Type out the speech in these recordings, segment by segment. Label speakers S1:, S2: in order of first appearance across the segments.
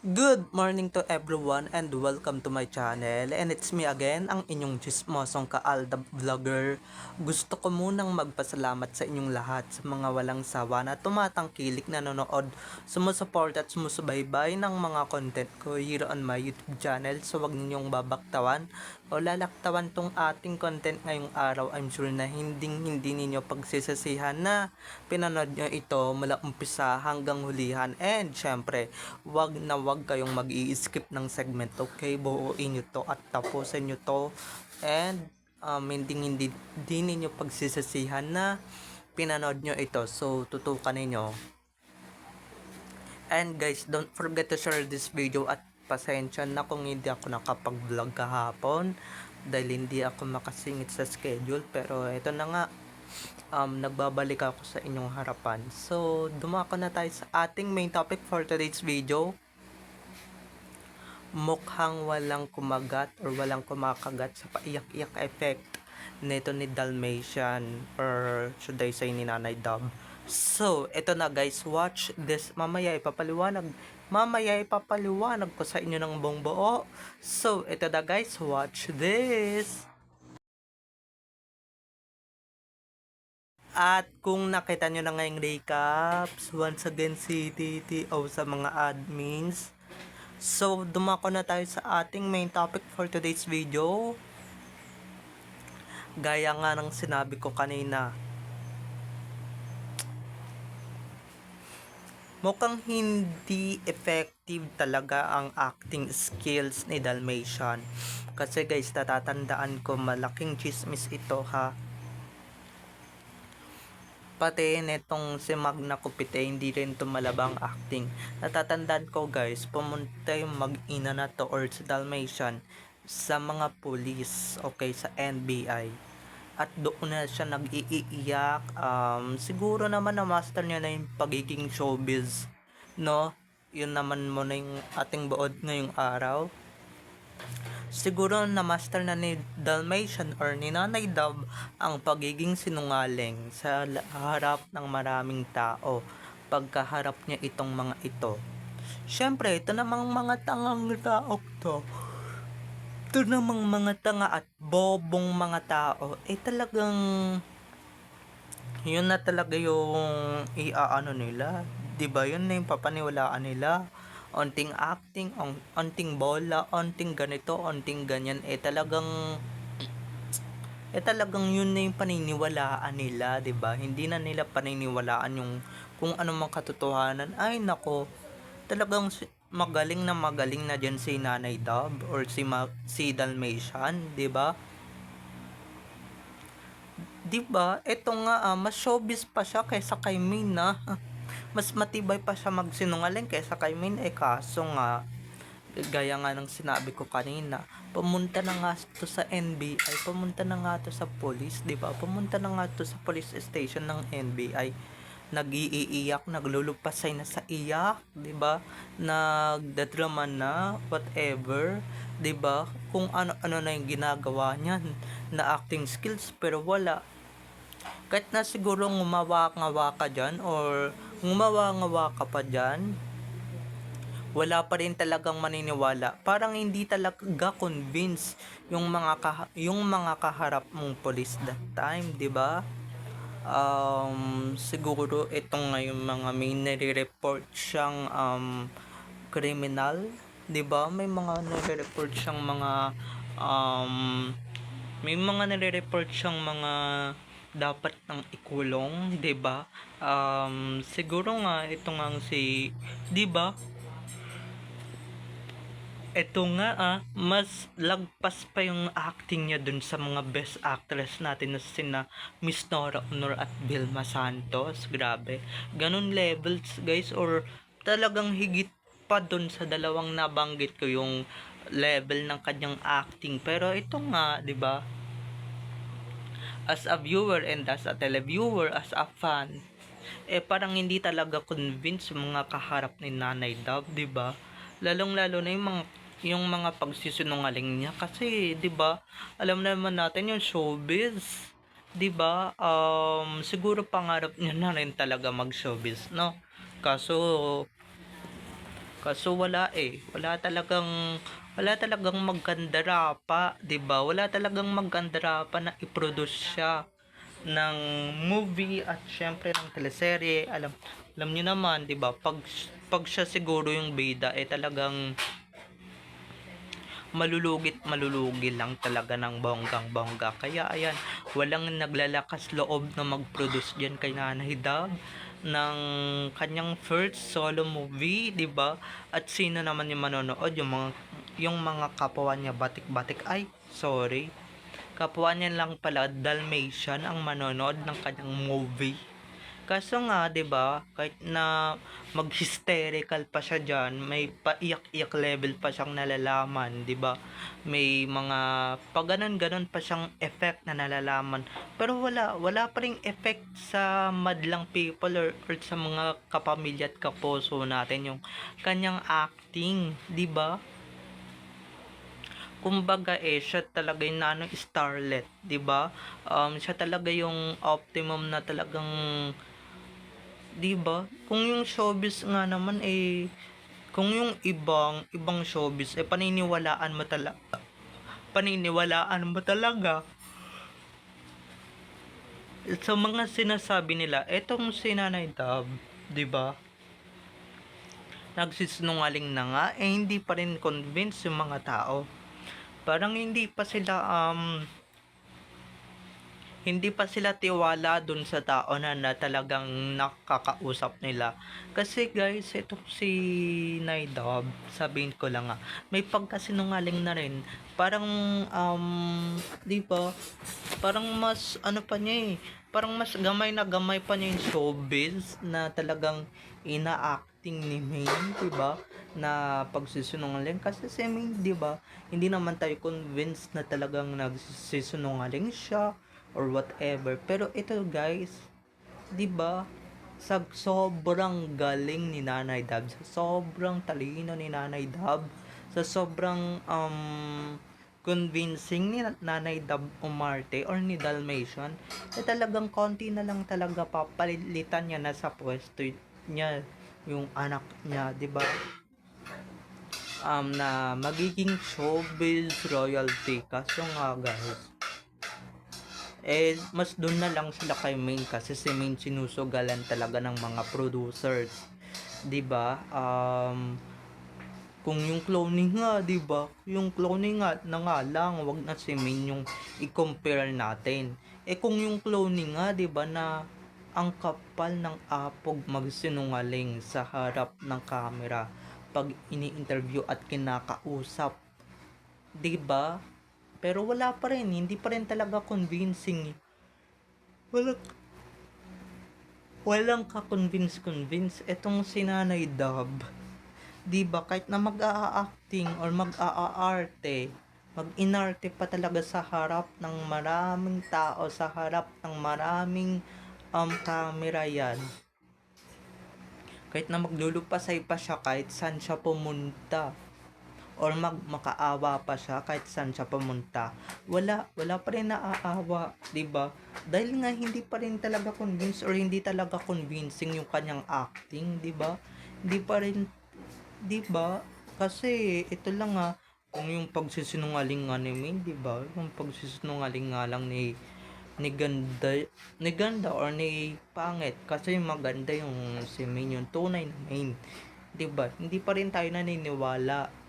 S1: Good morning to everyone and welcome to my channel, and it's me again, ang inyong chismosong kaalda vlogger. Gusto ko munang magpasalamat sa inyong lahat sa mga walang sawa na tumatangkilik, nanonood, sumusuport at sumusubaybay ng mga content ko here on my YouTube channel. So wag ninyong babaktawan o lalaktawan tong ating content ngayong araw. I'm sure na hindi ninyo pagsisisihan na pinanood nyo ito mula umpisa hanggang hulihan, and syempre wag kayong mag-i-skip ng segment, okay? Buuin nyo to at tapusin nyo to, and hindi ninyo pagsisisihan na pinanood nyo ito. So tutukan ninyo. And guys, don't forget to share this video, at pasensya na kung hindi ako nakapag-vlog kahapon dahil hindi ako makasingit sa schedule, pero ito na nga, nagbabalik ako sa inyong harapan. So dumako na tayo sa ating main topic for today's video. Mukhang walang kumagat or walang kumakagat sa paiyak-iyak effect nito ni Dalmatian, or should I say ni Nanay Dab. So, ito na guys, watch this. Mamaya ipapaliwanag ko sa inyo ng buong buo. So, ito na guys, watch this. At kung nakita nyo na ngayong recaps, once again si TTO sa mga admins. So, dumako na tayo sa ating main topic for today's video. Gaya nga ng sinabi ko kanina, mukhang hindi effective talaga ang acting skills ni Dalmatian. Kasi guys, natatandaan ko, malaking chismis ito ha. Pati netong si Magna Copete, hindi rin tumalabang acting. Natatandaan ko guys, pumunta yung mag-ina na to or si Dalmatian sa mga police, okay, sa NBI. At doon na siya nag-iiyak. Siguro naman na master niya na yung pagiging showbiz, no? Yun naman mo na yung ating buod ngayong araw. Siguro na master na ni Dalmatian or ni Nanay Dab ang pagiging sinungaling sa harap ng maraming tao pagkaharap niya itong mga ito. Syempre, ito namang mga tangang tao to. Ito namang mga tanga at bobong mga tao, talagang yun na talaga yung iaano nila. 'Di ba? Yun na yung papaniwalaan nila. Onting acting, onting bola, onting ganito, onting ganyan, talagang yun na yung paniniwalaan nila, 'di ba? Hindi na nila paniniwalaan yung kung ano mang katotohanan. Ay nako, talagang magaling na diyan si Nanay Dab or si Dalmatian, 'di ba? 'Di ba? Ito nga, mas showbiz pa siya kaysa kay Min na. Mas matibay pa siya magsinungaling kaysa kay Min, kaso nga, gaya nga ng sinabi ko kanina, pumunta na nga to sa NBI, pumunta na nga to sa police, 'di ba? Pumunta na nga to sa police station ng NBI. Nag-iiyak, naglulupasay na sa iyak, 'di ba? Nagdadrama na, whatever, 'di ba? Kung ano-ano na yung ginagawa niyan na acting skills, pero wala. Kahit na siguro ngumawa-ngawa ka dyan or ngumawa-ngawa ka pa dyan, wala pa rin talagang maniniwala. Parang hindi talaga convince yung mga kaharap mong police that time, 'di ba? Siguro ito nga yung mga may nire-report siyang criminal, 'di ba? May mga nire-report siyang um, mga dapat nang ikulong, 'di ba? Siguro nga ito nga si, 'di ba? Ito nga mas lagpas pa yung acting niya dun sa mga best actress natin na sina Miss Nora Honor at Vilma Santos. Grabe. Ganun levels guys, or talagang higit pa dun sa dalawang nabanggit ko yung level ng kanyang acting. Pero ito nga, 'di ba? As a viewer and as a televiewer, as a fan, parang hindi talaga convinced yung mga kaharap ni Nanay Dab, 'di ba? Lalong-lalo na yung mga pagsisinungaling niya, kasi 'di ba? Alam naman natin yung showbiz, 'di ba? Siguro pangarap niya na rin talaga mag-showbiz, no? Kaso Kaso wala eh, wala talagang magkandara pa, 'di ba? Wala talagang magkandara pa na i-produce siya ng movie at syempre ng teleserye. Alam niyo naman, 'di ba? Pag siya siguro yung bida eh talagang malulugi lang talaga ng bonggang-bongga. Kaya ayan, walang naglalakas loob na mag-produce diyan kay Nanay Dab ng kanyang first solo movie, 'di ba? At sino naman yung manonood, yung mga kapwa niya batik-batik, ay sorry. Kapwa niya lang pala Dalmatian ang manonood ng kanyang movie. Kaso nga, 'di ba, kahit na mag-hysterical pa siya diyan, may paiyak-iyak level pa siyang nalalaman, 'di ba? May mga pag ganun pa siyang effect na nalalaman. Pero wala pa ring effect sa madlang people or sa mga kapamilya at kapuso natin yung kanyang acting, 'di ba? Kumbaga siya talaga yung starlet, 'di ba? Siya talaga yung optimum na talagang, 'di ba? Kung yung showbiz nga naman kung yung ibang showbiz paniniwalaan mo talaga sa mga sinasabi nila. Etong si Nanay Dab, 'di ba? Nagsisinungaling na nga hindi pa rin convince yung mga tao. Parang hindi pa sila tiwala dun sa tao na talagang nakakausap nila. Kasi guys, ito si Naidab, sabihin ko lang nga, may pagkasinungaling na rin. Parang, di ba, parang mas, ano pa niya parang mas gamay na gamay pa niya yung showbiz na talagang ina-acting ni Maine, di ba, na pagsisinungaling. Kasi si Maine, di ba, hindi naman tayo convinced na talagang nagsisinungaling siya or whatever. Pero ito guys, 'di ba? Sa sobrang galing ni Nanay Dab, sa sobrang talino ni Nanay Dab, sa sobrang convincing ni Nanay Dab umarte or ni Dalmatian, talagang konti na lang talaga papalitan niya na sa pwesto niya yung anak niya, 'di ba? Na magiging showbiz royalty. Kaso nga guys, mas doon na lang sila kay Main kasi si Main sinusugalan talaga ng mga producers, 'di ba? Kung yung cloning nga, 'di ba? Yung cloning nga na nga lang, wag na si Main yung i-compare natin. Kung yung cloning nga, 'di ba, na ang kapal ng apog magsinungaling sa harap ng camera pag ini-interview at kinakausap, 'di ba? Pero wala pa rin, hindi pa rin talaga convincing. Walang, walang ka-convince etong si Nanay Dab. 'Di ba, kahit na mag-a-acting or mag-aarte, mag-inarte pa talaga sa harap ng maraming tao, sa harap ng maraming camera yan. Kahit na maglulupasay pa siya kahit saan siya pumunta or makaawa pa siya kahit saan siya pumunta, wala pa rin naaawa, 'di ba? Dahil nga hindi pa rin talaga convinced or hindi talaga convincing yung kanyang acting, 'di ba? Hindi pa rin, 'di ba? Kasi ito lang kung yung pagsisinungaling nga ni Min, 'di ba? Yung pagsisinungaling nga lang ni ganda or ni pangit, kasi maganda yung si Min, yung tunay na Min, 'di ba? Hindi pa rin tayo naniniwala.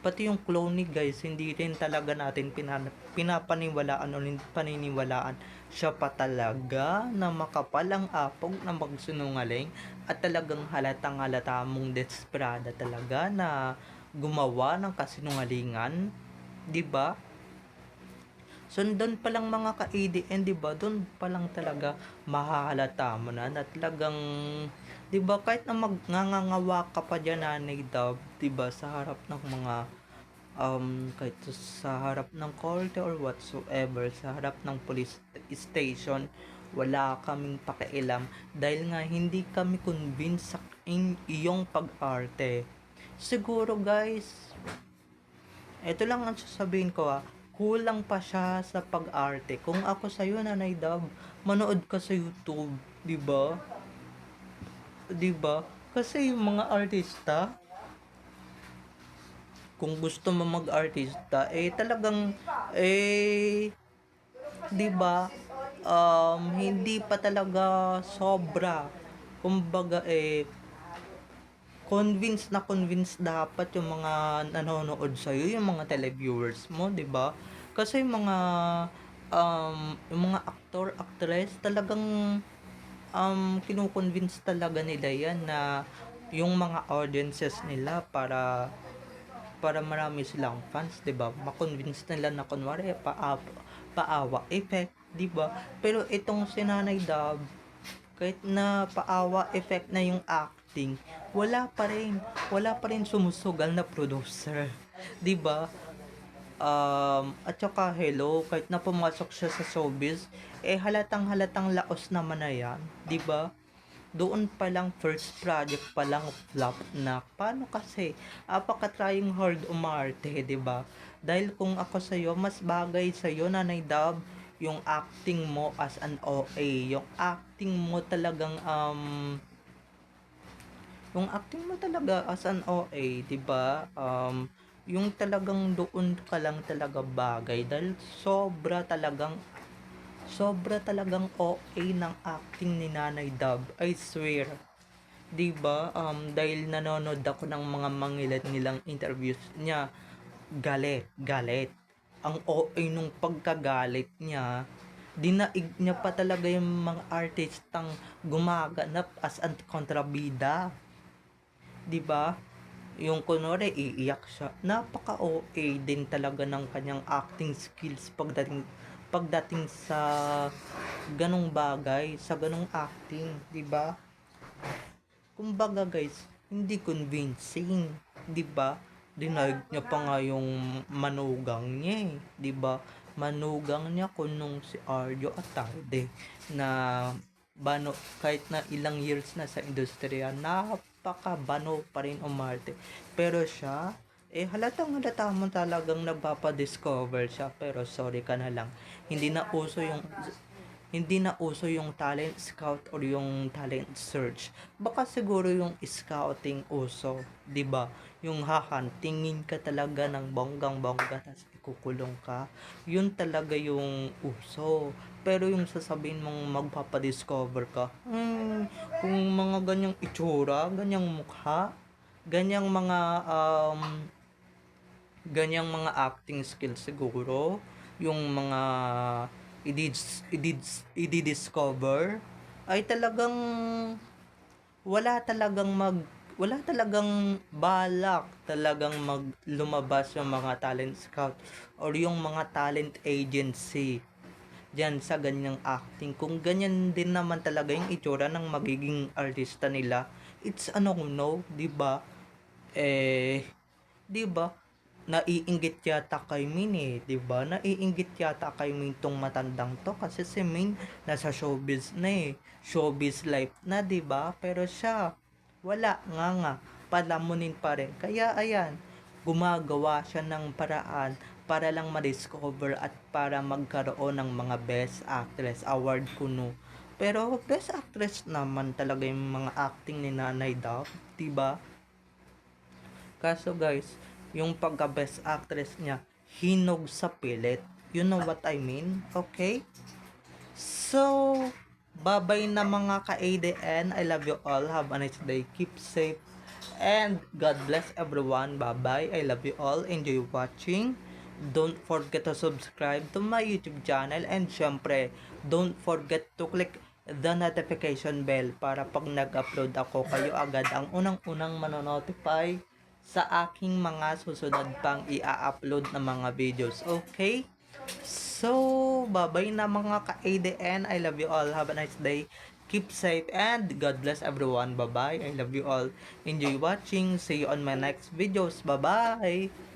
S1: Pati yung cloning guys, hindi rin talaga natin pinapaniwalaan o paniniwalaan. Siya pa talaga na makapal ang apog na magsinungaling at talagang halatang halata mong desperada talaga na gumawa ng kasinungalingan, 'di ba? So, doon pa lang mga ka-ADN, 'di ba? Doon pa lang talaga mahahalata mo na talagang, 'di ba, kahit na magngangawa ka pa diyan Nanay Dab, 'di ba, sa harap ng mga kahit sa harap ng korte or whatsoever, sa harap ng police station, wala kaming pakialam dahil nga hindi kami convinced sa iyong pag-arte. Siguro guys, ito lang ang sasabihin ko kulang pa siya sa pag-arte. Kung ako sa'yo, Nanay Dab, manood ka sa YouTube, 'di ba? 'Di ba? Kasi yung mga artista, kung gusto mo mag-artista, talagang, eh, 'di ba, hindi pa talaga sobra. Kumbaga, convince dapat yung mga nanonood sa'yo, yung mga televiewers mo, 'di ba? Kasi yung mga aktor, actress, talagang kino-convince talaga nila yan na yung mga audiences nila para marami silang fans, 'di ba? Ma-convince nila na kunwari paawa effect, 'di ba? Pero itong si Nanay Dab, kahit na paawa effect na yung acting, wala pa rin sumusugal na producer, 'di ba? At saka hello, kahit na pumasok siya sa showbiz, halatang-halatang laos naman na yan, 'di ba? Doon pa lang first project pa lang flop na. Paano kasi? Apaka-trying hard umarte, 'di ba? Dahil kung ako sa iyo, mas bagay sa iyo Nanay Dab, yung acting mo as an OA, yung acting mo talagang yung acting mo talaga as an OA, 'di ba? Yung talagang doon ka lang talaga bagay dahil sobra talagang OA ng acting ni Nanay Dab. I swear. 'Di ba? Dahil nanonood ako ng mga mangilan-ngilang interviews niya, galit. Ang OA nung pagkagalit niya, dinaig niya pa talaga yung mga artistang gumaganap as an kontrabida. 'Di ba? Yung kunwari iiyak siya. Napaka OA din talaga ng kanyang acting skills pagdating sa ganong bagay, sa ganong acting, 'di ba? Kumbaga guys, hindi convincing, 'di ba? Dinaig niya pa nga yung manugang niya, 'di ba? Manugang niya kunong si Arjo Atade na kahit na ilang years na sa industriya, napaka-bano pa rin umarte. Pero siya, halatang-halata mo talagang nagpapadiscover siya. Pero sorry ka na lang, hindi na uso yung talent scout or yung talent search. Baka siguro yung scouting uso, 'di ba? Yung hahantingin ka talaga ng bonggang-bongga tapos ikukulong ka. Yun talaga yung uso. Pero yung sasabihin mong magpapadiscover ka, kung mga ganyang itsura, ganyang mukha, ganyang mga acting skills siguro, yung mga i-discover ay talagang wala talagang balak talagang lumabas yung mga talent scout or yung mga talent agency diyan sa ganyang acting. Kung ganyan din naman talaga yung itsura ng magiging artista nila, it's no, 'di ba? 'Di ba? Naiinggit yata kay Min, 'di ba? Naiinggit yata kay Min tong matandang to kasi si Min nasa showbiz na, showbiz life na, 'di ba? Pero siya wala nga palamunin pa rin. Kaya ayan, gumagawa siya ng paraan para lang ma-discover at para magkaroon ng mga Best Actress Award kuno. Pero Best Actress naman talaga yung mga acting ni Nanay Dab, 'di ba? Kaso guys, yung pagka best actress niya, hinog sa pilit. You know what I mean? Okay? So, bye-bye na mga ka-ADN. I love you all. Have a nice day. Keep safe. And God bless everyone. Bye-bye. I love you all. Enjoy watching. Don't forget to subscribe to my YouTube channel. And syempre, don't forget to click the notification bell para pag nag-upload ako, kayo agad ang unang-unang manonotify sa aking mga susunod pang i-upload na mga videos. Okay? So, bye-bye na mga ka-ADN. I love you all. Have a nice day. Keep safe and God bless everyone. Bye-bye. I love you all. Enjoy watching. See you on my next videos. Bye-bye.